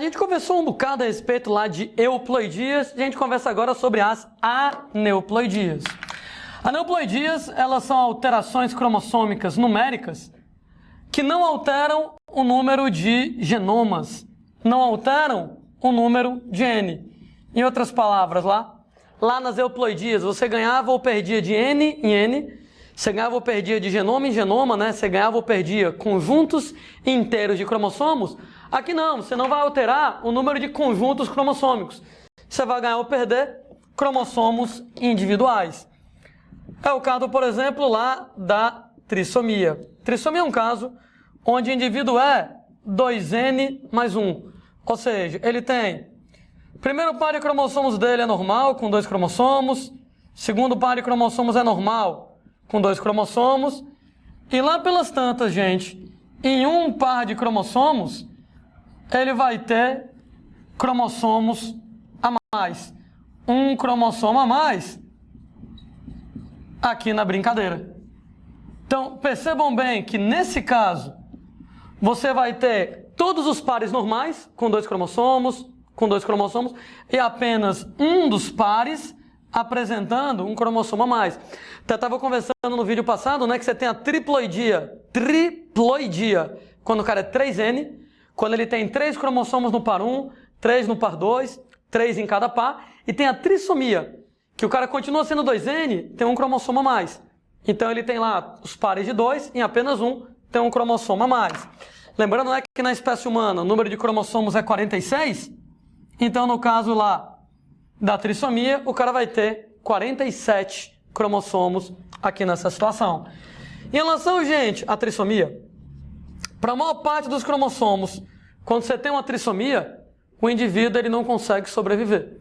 gente conversou um bocado a respeito lá de euploidias, e a gente conversa agora sobre as aneuploidias. Aneuploidias, elas são alterações cromossômicas numéricas que não alteram o número de genomas, não alteram o número de N. Em outras palavras, lá nas euploidias, você ganhava ou perdia de N em N, você ganhava ou perdia de genoma em genoma, né? Você ganhava ou perdia conjuntos inteiros de cromossomos. Aqui não, você não vai alterar o número de conjuntos cromossômicos. Você vai ganhar ou perder cromossomos individuais. É o caso, por exemplo, lá da trissomia. Trissomia é um caso onde o indivíduo é 2N mais 1. Ou seja, ele tem... Primeiro par de cromossomos dele é normal, com 2 cromossomos. Segundo par de cromossomos é normal, com 2 cromossomos. E lá pelas tantas, gente, em um par de cromossomos, ele vai ter cromossomos a mais. Um cromossomo a mais aqui na brincadeira. Então, percebam bem que nesse caso, você vai ter todos os pares normais, com 2 cromossomos, e apenas um dos pares apresentando um cromossomo a mais. Até estava conversando no vídeo passado, né, que você tem a triploidia, quando o cara é 3N, quando ele tem 3 cromossomos no par 1, 3 no par 2, 3 em cada par, e tem a trissomia, que o cara continua sendo 2N, tem um cromossomo a mais. Então ele tem lá os pares de 2, em apenas um tem um cromossomo a mais. Lembrando, né, que na espécie humana o número de cromossomos é 46, então no caso lá da trissomia, o cara vai ter 47 cromossomos aqui nessa situação. Em relação, gente, à trissomia, para a maior parte dos cromossomos, quando você tem uma trissomia, o indivíduo ele não consegue sobreviver.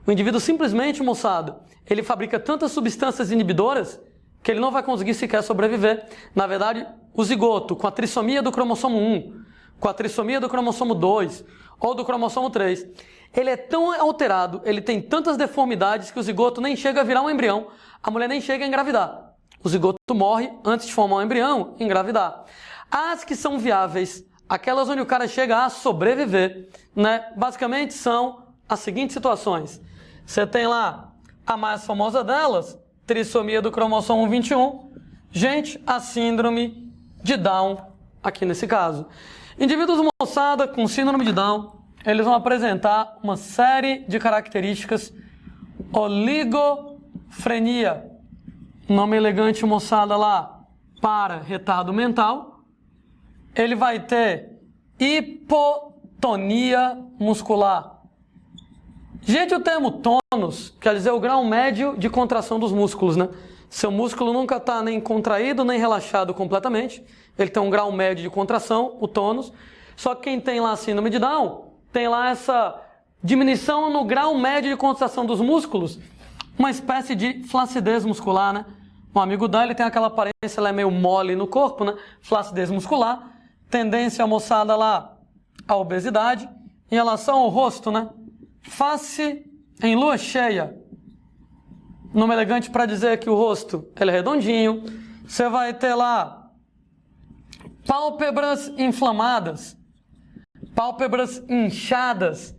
O indivíduo simplesmente, moçada, ele fabrica tantas substâncias inibidoras que ele não vai conseguir sequer sobreviver. Na verdade, o zigoto, com a trissomia do cromossomo 1, com a trissomia do cromossomo 2 ou do cromossomo 3, ele é tão alterado, ele tem tantas deformidades que o zigoto nem chega a virar um embrião, a mulher nem chega a engravidar. O zigoto morre antes de formar um embrião e engravidar. As que são viáveis, aquelas onde o cara chega a sobreviver, né, basicamente são as seguintes situações. Você tem lá a mais famosa delas, trissomia do cromossomo 21. Gente, a síndrome de Down, aqui nesse caso. Indivíduos, moçada, com síndrome de Down, eles vão apresentar uma série de características. Oligofrenia, nome elegante, moçada, lá, para retardo mental. Ele vai ter hipotonia muscular. Gente, o termo tônus quer dizer o grau médio de contração dos músculos, né? Seu músculo nunca está nem contraído nem relaxado completamente. Ele tem um grau médio de contração, o tônus. Só que quem tem lá a síndrome de Down tem lá essa diminuição no grau médio de contração dos músculos, uma espécie de flacidez muscular, né? Um amigo dele tem aquela aparência, ela é meio mole no corpo, né? Flacidez muscular, tendência, moçada, lá, à obesidade. Em relação ao rosto, né? Face em lua cheia, nome elegante para dizer que o rosto ele é redondinho. Você vai ter lá pálpebras inflamadas, pálpebras inchadas.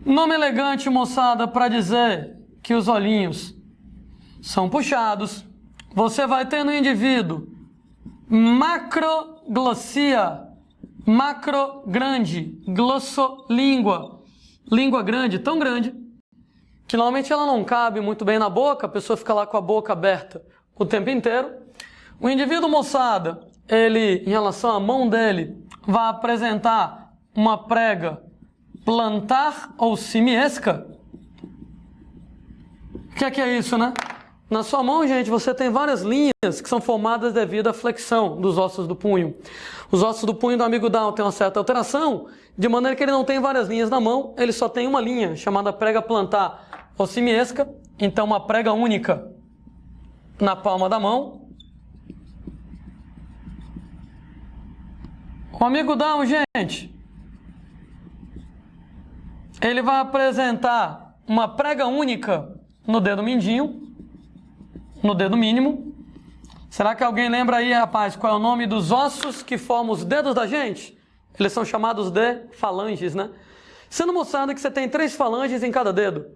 Nome elegante, moçada, para dizer que os olhinhos são puxados. Você vai ter no indivíduo macroglossia, macro grande, glossolíngua, língua grande, tão grande, que normalmente ela não cabe muito bem na boca, a pessoa fica lá com a boca aberta o tempo inteiro. O indivíduo, moçada, ele, em relação à mão dele, vai apresentar uma prega plantar ou simiesca. O que é isso, né? Na sua mão, gente, você tem várias linhas que são formadas devido à flexão dos ossos do punho. Os ossos do punho do amigo Down têm uma certa alteração, de maneira que ele não tem várias linhas na mão, ele só tem uma linha, chamada prega plantar ou simiesca, então uma prega única na palma da mão. O amigo Down, gente, ele vai apresentar uma prega única no dedo mindinho, no dedo mínimo. Será que alguém lembra aí, rapaz, qual é o nome dos ossos que formam os dedos da gente? Eles são chamados de falanges, né? Sendo mostrado que você tem 3 falanges em cada dedo,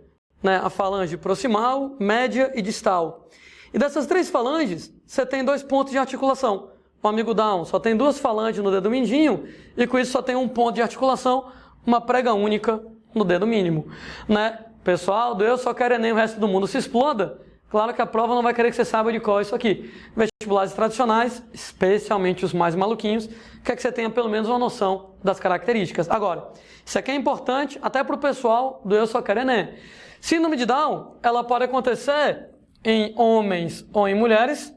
né? A falange proximal, média e distal. E dessas 3 falanges, você tem 2 pontos de articulação. O amigo Down só tem 2 falanges no dedo mindinho e com isso só tem um ponto de articulação, uma prega única no dedo mínimo, né? Pessoal, do Eu Só Quero Enem, o resto do mundo se exploda. Claro que a prova não vai querer que você saiba de qual é isso aqui. Vestibulares tradicionais, especialmente os mais maluquinhos, quer que você tenha pelo menos uma noção das características. Agora, isso aqui é importante até para o pessoal do Eu Só Quero Enem. Síndrome de Down, ela pode acontecer em homens ou em mulheres.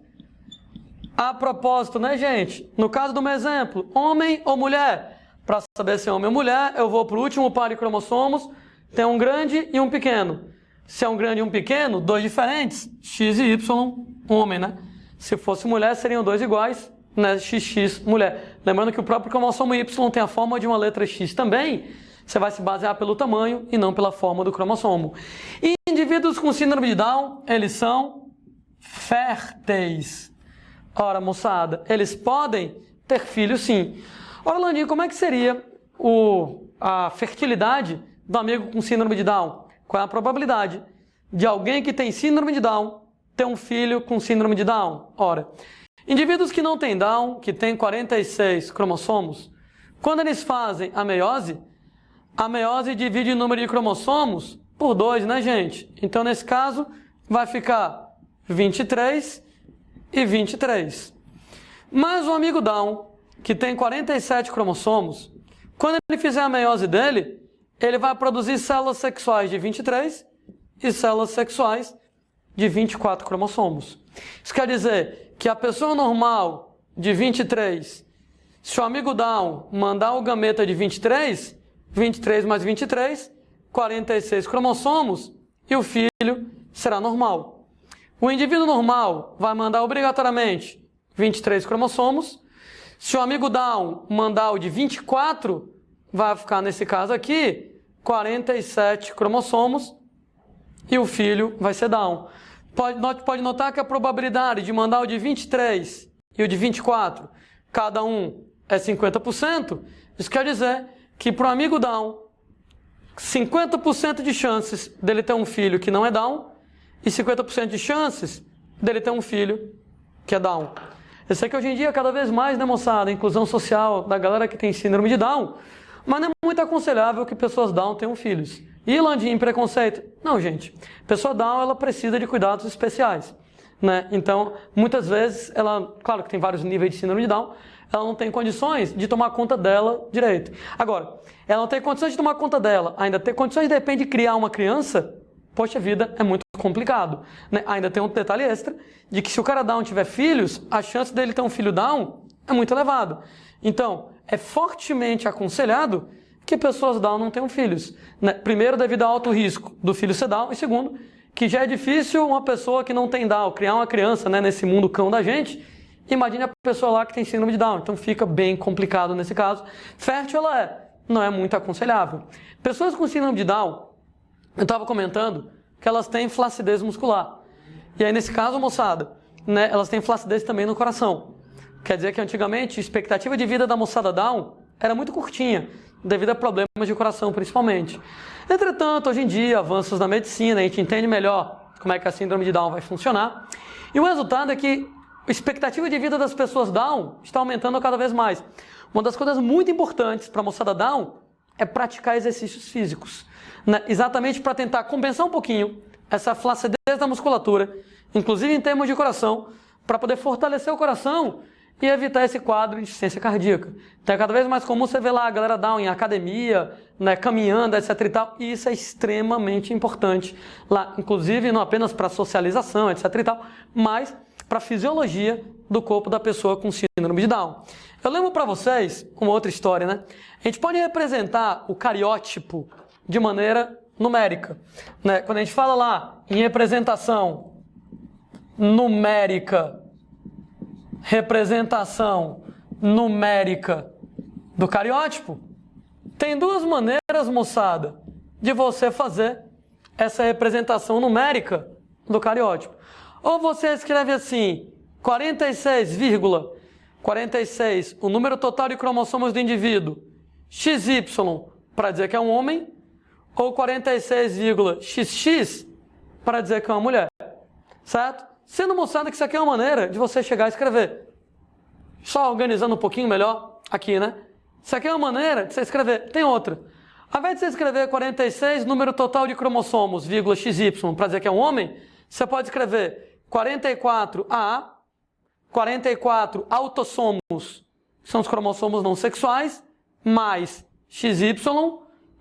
A propósito, né, gente? No caso do meu exemplo, homem ou mulher? Para saber se é homem ou mulher, eu vou para o último par de cromossomos, tem um grande e um pequeno. Se é um grande e um pequeno, 2 diferentes, X e Y, homem, né? Se fosse mulher, seriam 2 iguais, né? XX, mulher. Lembrando que o próprio cromossomo Y tem a forma de uma letra X também, você vai se basear pelo tamanho e não pela forma do cromossomo. E indivíduos com síndrome de Down, eles são férteis. Ora, moçada, eles podem ter filhos sim. Ora, Landinho, como é que seria a fertilidade do amigo com síndrome de Down? Qual é a probabilidade de alguém que tem síndrome de Down ter um filho com síndrome de Down? Ora, indivíduos que não têm Down, que têm 46 cromossomos, quando eles fazem a meiose divide o número de cromossomos por 2, né, gente? Então, nesse caso, vai ficar 23 e 23. Mas o amigo Down, que tem 47 cromossomos, quando ele fizer a meiose dele, ele vai produzir células sexuais de 23 e células sexuais de 24 cromossomos. Isso quer dizer que a pessoa normal de 23, se o amigo Down mandar o gameta de 23, 23 mais 23, 46 cromossomos, e o filho será normal. O indivíduo normal vai mandar obrigatoriamente 23 cromossomos. Se o amigo Down mandar o de 24, vai ficar, nesse caso aqui, 47 cromossomos e o filho vai ser Down. Pode notar que a probabilidade de mandar o de 23 e o de 24, cada um é 50%. Isso quer dizer que para o amigo Down, 50% de chances dele ter um filho que não é Down e 50% de chances dele ter um filho que é Down. Eu sei que hoje em dia, cada vez mais, né, moçada, a inclusão social da galera que tem síndrome de Down, mas não é muito aconselhável que pessoas Down tenham filhos. E Landinho, preconceito? Não, gente. Pessoa Down, ela precisa de cuidados especiais, né? Então, muitas vezes, ela, claro que tem vários níveis de síndrome de Down, ela não tem condições de tomar conta dela direito. Agora, ela não tem condições de tomar conta dela, ainda ter condições, de repente, de criar uma criança, poxa vida, é muito complicado, né? Ainda tem um detalhe extra, de que se o cara Down tiver filhos, a chance dele ter um filho Down é muito elevada. Então, é fortemente aconselhado que pessoas Down não tenham filhos, né? Primeiro, devido ao alto risco do filho ser Down, e segundo, que já é difícil uma pessoa que não tem Down criar uma criança, né, nesse mundo cão da gente. Imagine a pessoa lá que tem síndrome de Down, então fica bem complicado nesse caso. Fértil ela não é muito aconselhável. Pessoas com síndrome de Down, eu estava comentando que elas têm flacidez muscular. E aí, nesse caso, moçada, né, elas têm flacidez também no coração. Quer dizer que antigamente a expectativa de vida da moçada Down era muito curtinha, devido a problemas de coração principalmente. Entretanto, hoje em dia, avanços na medicina, a gente entende melhor como é que a síndrome de Down vai funcionar. E o resultado é que a expectativa de vida das pessoas Down está aumentando cada vez mais. Uma das coisas muito importantes para a moçada Down é praticar exercícios físicos, né? Exatamente para tentar compensar um pouquinho essa flacidez da musculatura, inclusive em termos de coração, para poder fortalecer o coração e evitar esse quadro de insuficiência cardíaca. Então é cada vez mais comum você ver lá a galera Down em academia, né, caminhando, etc e tal, e isso é extremamente importante lá, inclusive não apenas para socialização, etc e tal, mas para a fisiologia do corpo da pessoa com síndrome de Down. Eu lembro para vocês uma outra história, né? A gente pode representar o cariótipo de maneira numérica, né? Quando a gente fala lá em representação numérica do cariótipo, tem duas maneiras, moçada, de você fazer essa representação numérica do cariótipo. Ou você escreve assim, 46, o número total de cromossomos do indivíduo, XY para dizer que é um homem, ou 46,XX para dizer que é uma mulher, certo? Sendo mostrado que isso aqui é uma maneira de você chegar a escrever. Só organizando um pouquinho melhor aqui, né? Isso aqui é uma maneira de você escrever. Tem outra. Ao invés de você escrever 46, número total de cromossomos, vírgula XY, para dizer que é um homem, você pode escrever 44A, 44 autossomos, que são os cromossomos não sexuais, mais XY,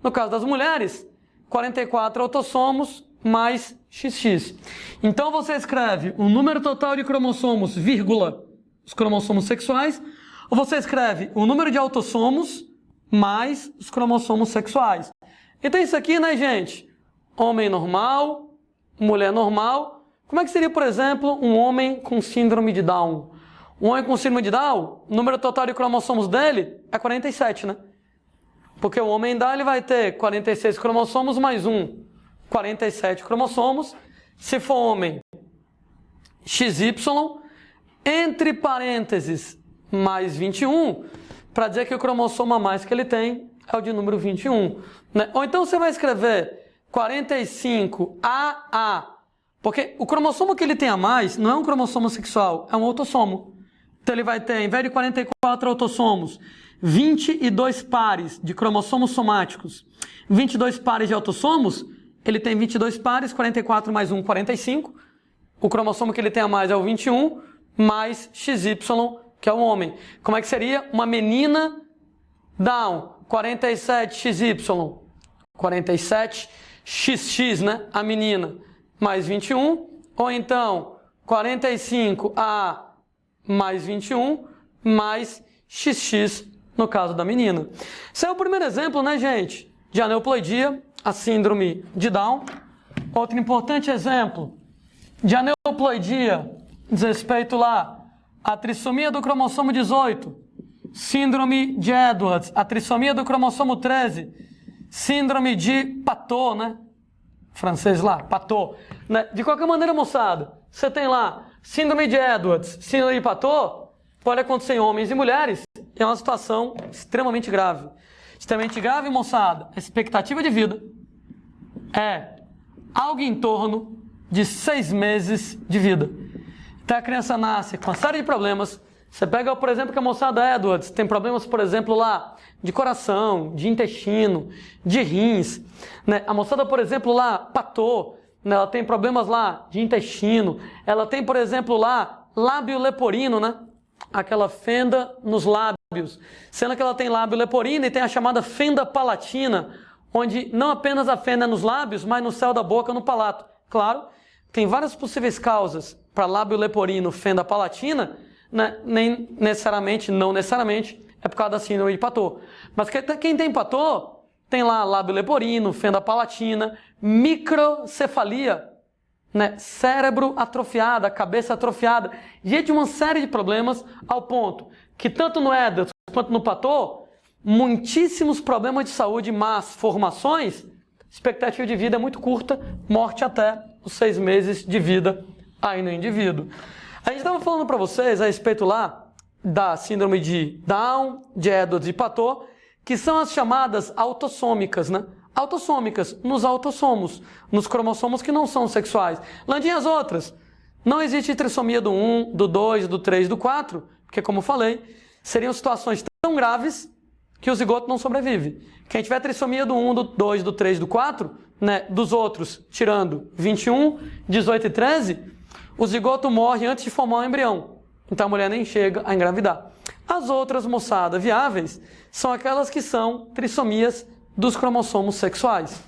no caso das mulheres, 44 autossomos mais XX. Então você escreve o número total de cromossomos, vírgula, os cromossomos sexuais, ou você escreve o número de autossomos mais os cromossomos sexuais. Então isso aqui, né, gente? Homem normal, mulher normal. Como é que seria, por exemplo, um homem com síndrome de Down? Um homem com síndrome de Down, o número total de cromossomos dele é 47, né? Porque o homem Down ele vai ter 46 cromossomos mais 1, 47 cromossomos. Se for homem, XY, entre parênteses, mais 21, para dizer que o cromossomo a mais que ele tem é o de número 21. Né? Ou então você vai escrever 45AA, porque o cromossomo que ele tem a mais não é um cromossomo sexual, é um autossomo. Então ele vai ter, ao invés de 44 autossomos, 22 pares de cromossomos somáticos, 22 pares de autossomos, ele tem 22 pares, 44 mais 1, 45. O cromossomo que ele tem a mais é o 21, mais XY, que é o homem. Como é que seria? Uma menina Down, 47XY, 47XX, né? A menina, mais 21. Ou então, 45A mais 21, mais XX, no caso da menina. Esse é o primeiro exemplo, né, gente? De aneuploidia, a síndrome de Down. Outro importante exemplo de aneuploidia, diz respeito lá à trissomia do cromossomo 18, síndrome de Edwards, a trissomia do cromossomo 13, síndrome de Patot, né? Francês lá, Patot. Né? De qualquer maneira, moçada, você tem lá síndrome de Edwards, síndrome de Patot, pode acontecer em homens e mulheres, é uma situação extremamente grave. Extremamente grave, moçada, a expectativa de vida é algo em torno de 6 meses de vida. Então a criança nasce com uma série de problemas. Você pega, por exemplo, que a moçada Edwards tem problemas, por exemplo, lá de coração, de intestino, de rins. Né? A moçada, por exemplo, lá, Patot, né? Ela tem problemas lá de intestino. Ela tem, por exemplo, lá, lábio leporino, né? Aquela fenda nos lábios. Sendo que ela tem lábio leporino e tem a chamada fenda palatina, onde não apenas a fenda é nos lábios, mas no céu da boca, no palato. Claro, tem várias possíveis causas para lábio leporino, fenda palatina, né? Não necessariamente, é por causa da síndrome de Patot. Mas quem tem Patot, tem lá lábio leporino, fenda palatina, microcefalia, né? Cérebro atrofiado, cabeça atrofiada, e de uma série de problemas, ao ponto que tanto no Edwards quanto no Patot, muitíssimos problemas de saúde, más formações, expectativa de vida é muito curta, morte até os 6 meses de vida aí no indivíduo. A gente estava falando para vocês a respeito lá da síndrome de Down, de Edwards e Patot, que são as chamadas autossômicas, né? Autossômicas, nos autossomos, nos cromossomos que não são sexuais. Landinha, as outras. Não existe trissomia do 1, do 2, do 3, do 4, porque, como eu falei, seriam situações tão graves que o zigoto não sobrevive. Quem tiver trissomia do 1, do 2, do 3, do 4, né, dos outros, tirando 21, 18 e 13, o zigoto morre antes de formar um embrião. Então a mulher nem chega a engravidar. As outras, moçada, viáveis, são aquelas que são trissomias dos cromossomos sexuais.